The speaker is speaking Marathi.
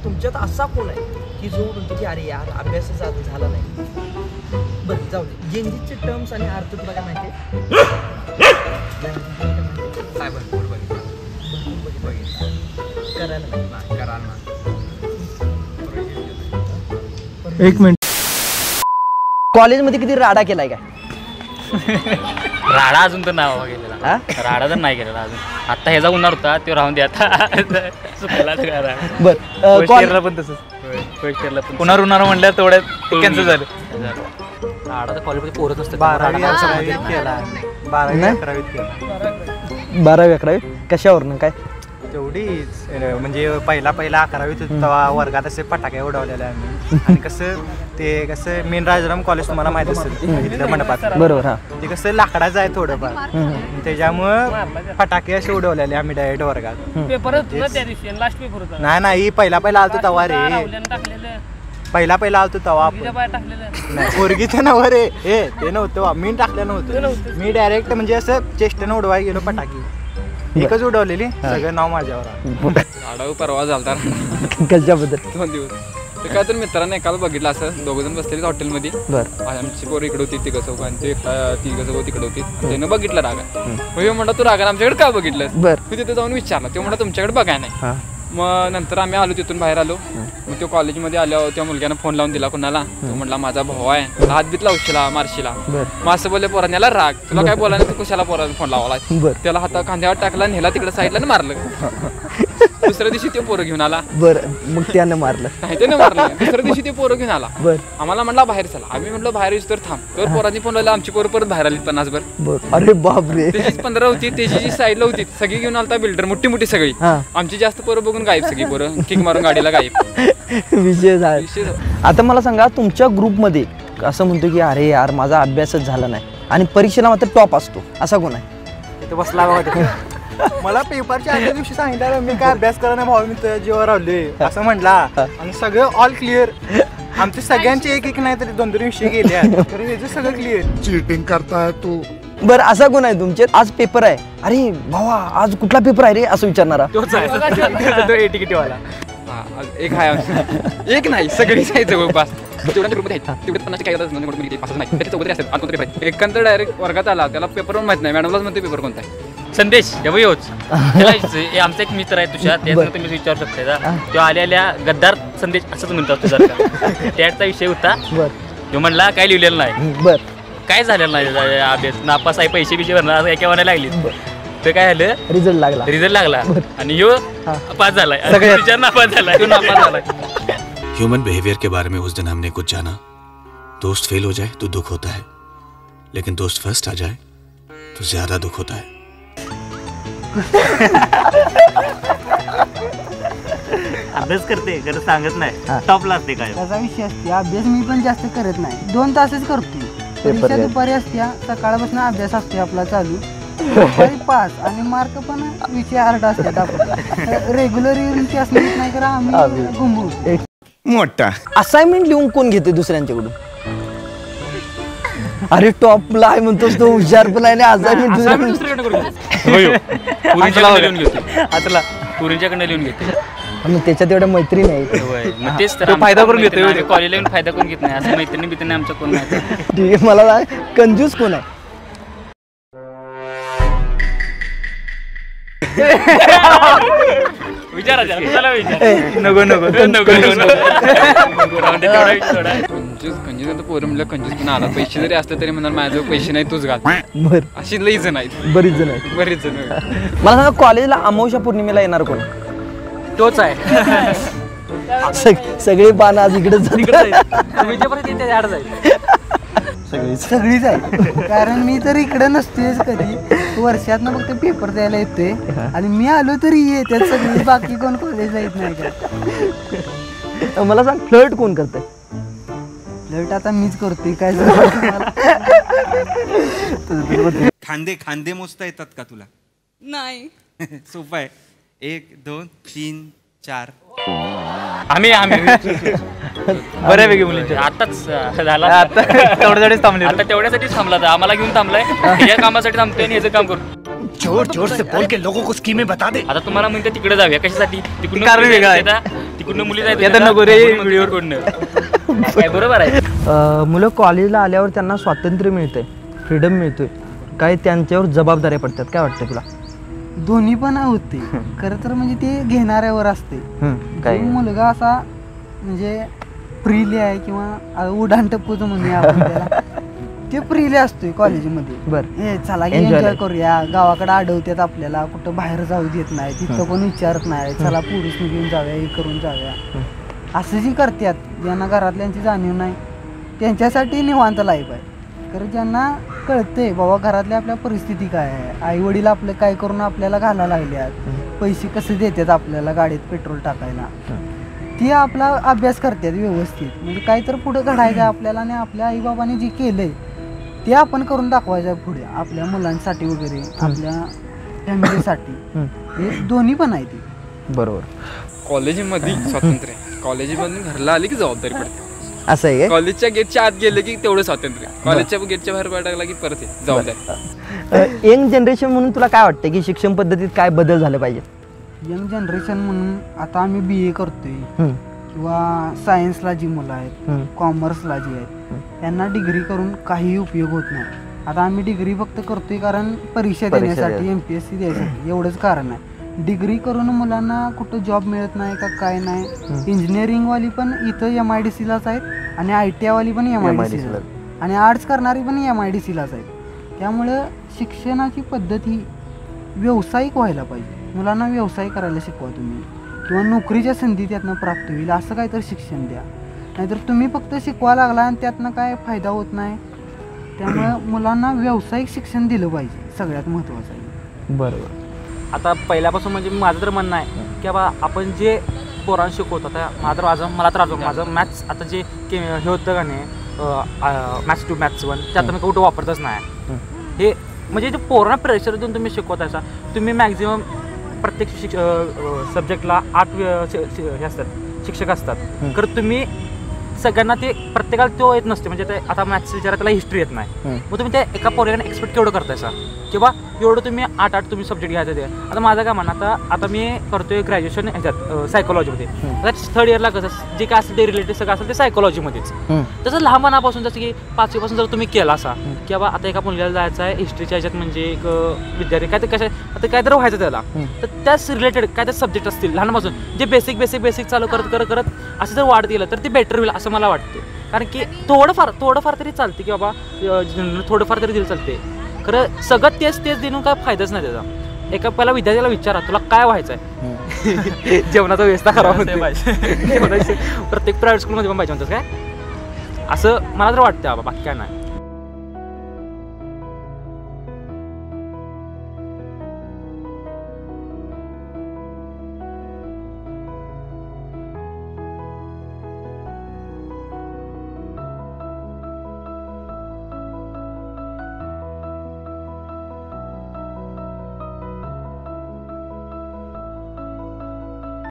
तुमच्यात असा कोण आहे की जो म्हणतो की अरे यार अभ्यास झाला नाही? बरं जाऊ दे, जेंजीचे टर्म्स आणि अर्थ तुला काय माहिती आहे? काय भरपूर बघितलं करायला नाही. करायला एक मिनिट. कॉलेजमध्ये किती राडा केलाय काय? राडा अजून तर नाव गेलेला, राडा तर नाही केलेला अजून. आता ह्याचा उन्हाळ होता तो राहून दे आता चुकला. बरं पण तसंच फर्स्ट इयरला पण पुन्हा रुणार म्हणल्यावर तेवढ्यात कॅन्सल झालं. राडा तर कॉलेजमध्ये पोरत नसतं. 12वी-11वी कशावरनं काय? तेवढीच म्हणजे पहिला 11वीत तेव्हा वर्गात असे फटाके उडवलेले आम्ही. आणि कसं मेन राजाराम कॉलेज तुम्हाला माहित असेल इथलं मंडपात. बरोबर. हा, ते कसं लाकडाचं आहे थोडंफार, त्याच्यामुळं फटाके असे उडवलेले आम्ही डायरेक्ट वर्गात. नाही पहिला आलतो तवा रे, पहिला आलतो तवा पोरगीचं नाव रे. ते नव्हतं, मी टाकलं नव्हतं. मी डायरेक्ट म्हणजे असं चेष्टेनं उडवायला गेलो फटाके. एकच उडवलेली, सगळं नाव माझ्यावर. आडाऊ परवा झालता कशाबद्दल? 2 दिवस. ते काय तर मित्रांनी एकाला बघितलं, असं 2 जण बसलेले हॉटेलमध्ये. बरं. आमची पोरं इकडे होती, तिघं आणि ते तिघं तिकडे होती. त्यानं बघितलं रागा. मग म्हणलं तू रागा आमच्याकडे का बघितलं? बरं. मी तिथे जाऊन विचारलं, ते म्हणलं तुमच्याकडे बघाय नाही. मग नंतर आम्ही आलो, तिथून बाहेर आलो. मग तो कॉलेजमध्ये आल्यावर त्या मुलग्यानं फोन लावून दिला कुणाला. तो म्हटला माझा भाऊ आहे, हात बीत लावशीला मारशीला. मग असं बोलले पोरांनी, याला राग, तुला काय बोला तू कशाला पोराला फोन लावला? त्याला हाता खांद्यावर टाकला, नेला तिकडे साईडला मारलं. दुसऱ्या दिवशी ते पोरं घेऊन आला. बरं, मग त्यानं मारलं? नाही त्यानं मारलं. दुसऱ्या दिवशी ते पोरं घेऊन आला. आम्हाला म्हणला बाहेर चला. आम्ही म्हटलं बाहेर येऊस तर थांब. तर पोरांनी फोन लावला, आमची पोरं परत बाहेर आली 50 भर. अरे बापरे. त्याचीच 15 होती, त्याची जी साईडला होती सगळी घेऊन आलता बिल्डर, मोठी सगळी. आमची जास्त पोरं बघून गायब, सगळी पोरं किक मारून गाडीला गायब. विषय झाला. आता मला सांगा, तुमच्या ग्रुपमध्ये असं म्हणतो की अरे यार माझा अभ्यासच झाला नाही आणि परीक्षेला मात्र टॉप असतो, असा कोण आहे? तिथे बसला मला पेपरच्या आदल्या दिवशी सांगितलं मी काय अभ्यास करा भाऊ, मी तुझ्या जीवावर राहिलोय असं म्हटला. आणि सगळं ऑल क्लिअर. आमचे सगळ्यांचे एक नाही तरी 2-2 विषय गेले, तर हे सगळं क्लिअर. चीटिंग करताय तू. बरं, असा कोण आहे तुमचे? आज पेपर आहे, अरे भावा आज कुठला पेपर आहे रे असं विचारणारा? तोच आहे तिकीटवाला. एक आहे, एक नाही सगळीच आहे जवळपास. तेवढ्या ग्रुपमध्ये आहेत, तेवढे 50 काय नाही. एकांतर डायरेक्ट वर्गात आला, त्याला पेपर पण माहित नाही, मॅडमलाच म्हणते पेपर कोणता आहे. संदेश होच आमचा एक मित्र आहे तुझ्या, त्याचं तुम्ही विचारू शकता. तो आलेल्या गद्दार संदेश असंच म्हणतात तुझा. त्याचा विषय होता. तो म्हणला काय लिहिलेलं नाही. बरं. काय झालेलं नाही अभ्यास, नापास आहे, पैसे भरणार एका म्हणायला लागली. तर काय झालं, रिझल्ट लागला आणि यो पास झालाय, टीचर नापास झाला, तो नापास झालाय. ह्यूमन बिहेवियर के बारे में उस दिन हमने कुछ जाना. दोस्त फेल हो जाए तो दुख होता है, लेकिन दोस्त फर्स्ट आ जाए तो ज्यादा दुख होता है. अभ्यास करते खरं सांगत नाही, टॉपला असते काय. त्याचा विषय असते, अभ्यास मी पण जास्त करत नाही, 2 तासच करतो. परीक्षा दुपारी असत्या, सकाळपासून अभ्यास असते आपला चालू. दुपारी 5 आणि मार्क पण विषय हार्ड असतात. आपण रेग्युलर येऊन ते असं नाही करा, आम्ही घुमू. मोठा असाइनमेंट लिहून कोण घेते दुसऱ्यांच्याकडून? अरे टॉपला आहे म्हणतोस तो, हुशार पण आहे. पुरींच्याकडे लिहून घेते. त्याच्यात एवढ्या मैत्री नाही. मग तेच तर फायदा करून घेतो, कॉलेजला येऊन फायदा करून घेत नाही. असं मैत्रिणी आमच्या कोण नाही. ठीक आहे, मला कंजूस कोण आहे? कंजूस पण आला. पैसे जरी असले तरी म्हणणार माझ्याजवळ पैसे नाही, तूच घाल. अशी लई जण आहेत, बरीच जण आहेत. बरीच जण. मला सांगा, कॉलेजला अमावस्या पौर्णिमेला येणार कोण? तोच आहे. सगळे पान आज इकडे सगळीच आहे. कारण मी तर इकडे नसतोय कधी, वर्षातनं फक्त पेपर द्यायला येतोय. आणि मी आलो तरी येतात सगळी, बाकी कोण कॉलेजला येत नाही का? मला सांग, फ्लर्ट कोण करतंय? फ्लर्ट आता मीच करतोय. काय खांदे मोजता येतात का तुला? नाही. सोपं आहे. 1 2 3 4. आम्ही बऱ्यापैकी मुलींचे आताच झाला. तेवढ्यासाठीच थांबले. आता तेवढ्यासाठीच थांबला, आम्हाला घेऊन थांबलाय. या कामासाठी थांबतोय आणि याचं काम करतो. जोर जोर से बोल के लोगों को स्कीमें बता दे. आता तुम्हाला म्हणते तिकडे जाऊया कशासाठी तिकडून कारण वेगळं आहे. तिकडून मुली जायचं येतं नको रे, व्हिडिओ काय बरोबर आहे. मुलं कॉलेजला आल्यावर त्यांना स्वातंत्र्य मिळतंय, फ्रीडम मिळतोय, काय त्यांच्यावर जबाबदाऱ्या पडतात, काय वाटतं तुला? दोन्ही पण होते खरं तर, म्हणजे ते घेणाऱ्यावर असते. काय जो मुलगा असा म्हणजे फ्रीली आहे किंवा उडाण टप्पूचं म्हणूया आपण त्याला, ते फ्रीली असतोय कॉलेजमध्ये. बरं, हे चला एन्जॉय करूया, गावाकडे अडवतात आपल्याला, कुठं बाहेर जाऊ देत नाही, तिथं कोण विचारत नाही, चला पोरीसनी घेऊन जाऊया, हे करून जाऊया, असं जी करतात. ज्यांना घरातल्यांची जाणीव नाही त्यांच्यासाठी निवांत लाईफ आहे. तर ज्यांना कळतंय बाबा घरातल्या आपल्या परिस्थिती काय आहे, आई वडील आपलं काय करून आपल्याला घालायला लागल्यात, पैसे कसे देतात आपल्याला गाडीत पेट्रोल टाकायला, ती आपला अभ्यास करतात व्यवस्थित. म्हणजे काय तर पुढं घडायचं आहे आपल्याला, आणि आपल्या आईबाबांनी जे केलंय ते आपण करून दाखवायचं आहे पुढे आपल्या मुलांसाठी वगैरे, आपल्या फॅमिलीसाठी. हे दोन्ही पण आहे ते. बरोबर. कॉलेजमध्ये स्वातंत्र्य, कॉलेजमधून घरला आली की जबाबदारी पडते. असं आहे कॉलेजच्या गेटच्या आत गेले की तेवढं स्वातंत्र्य, कॉलेजच्या गेटच्या बाहेर पडायला की परत जबाबदारी. यंग जनरेशन म्हणून तुला काय वाटतं की शिक्षण पद्धतीत काय बदल झाले पाहिजे? यंग जनरेशन म्हणून आता आम्ही BA करतोय किंवा सायन्सला जी मुलं आहेत, कॉमर्सला जी आहेत, त्यांना डिग्री करून काही उपयोग होत नाही. आता आम्ही डिग्री फक्त करतोय कारण परीक्षा देण्यासाठी, MPSC द्यायसाठी, एवढंच कारण आहे. डिग्री करून मुलांना कुठं जॉब मिळत नाही का काय नाही. इंजिनिअरिंगवाली पण इथं MIDCलाच आहेत, आणि ITI वाली पण MIDCला, आणि आर्ट्स करणारी पण MIDCलाच आहेत. त्यामुळं शिक्षणाची पद्धत ही व्यावसायिक व्हायला पाहिजे. मुलांना व्यवसाय करायला शिकवा तुम्ही, किंवा नोकरीच्या संधी त्यातनं प्राप्त होईल असं काहीतरी शिक्षण द्या. नाहीतर तुम्ही फक्त शिकवा लागला आणि त्यातनं काय फायदा होत नाही. त्यामुळं मुलांना व्यावसायिक शिक्षण दिलं पाहिजे, सगळ्यात महत्त्वाचं आहे. बरोबर. आता पहिल्यापासून म्हणजे माझं तर म्हणणं आहे की बाबा आपण जे पोरांना शिकवतो, आता मला तर माझं मॅथ्स आता जे हे होतं का नाही, मॅथ्स 2 मॅथ्स 1 ते आता मी कुठं वापरतच नाही. हे म्हणजे जे पोरांना प्रेशर देऊन तुम्ही शिकवतायचा, तुम्ही मॅक्झिमम प्रत्येक सब्जेक्टला 8 हे असतात शिक्षक असतात, तर तुम्ही सगळ्यांना ते प्रत्येकाला तो येत नसते. म्हणजे ते आता मॅथ्स विचारा त्याला हिस्ट्री येत नाही, मग तुम्ही त्या एका पोराला एक्सपेक्ट केवढं करतायचा, किंवा एवढं तुम्ही 8 तुम्ही सब्जेक्ट घ्यायचं ते. आता माझं काय म्हणणं, आता मी करतोय ग्रॅज्युएशन ह्याच्यात सायकोलॉजीमध्ये. आता 3rd इयरला कसं जे काय असेल ते रिलेटेड सगळं असेल ते सायकोलॉजीमध्येच. तसं लहानपणापासून जसं की 5वी पासून जर तुम्ही केला असा की बाबा आता एका मुलग्याला जायचं आहे हिस्ट्रीच्या ह्याच्यात, म्हणजे एक विद्यार्थी काय ते आता काय तर व्हायचं त्याला, तर त्याच रिलेटेड काय ते सब्जेक्ट असतील लहानपासून जे बेसिक चालू करत असं जर वाढत गेलं तर ते बेटर होईल असं मला वाटतं. कारण की थोडंफार तरी चालते की बाबा थोडंफार तरी दिलं चालते. खरं सगळं तेच देऊन काय फायदाच नाही त्याचा. एका पहिला विद्यार्थ्याला विचारा तुला काय व्हायचं आहे, जेवणाचा व्यवस्था करावं प्रत्येक प्रायव्हेट स्कूलमध्ये पण पाहिजे म्हणतात काय, असं मला तर वाटतं बाबा, बाकी काय नाही.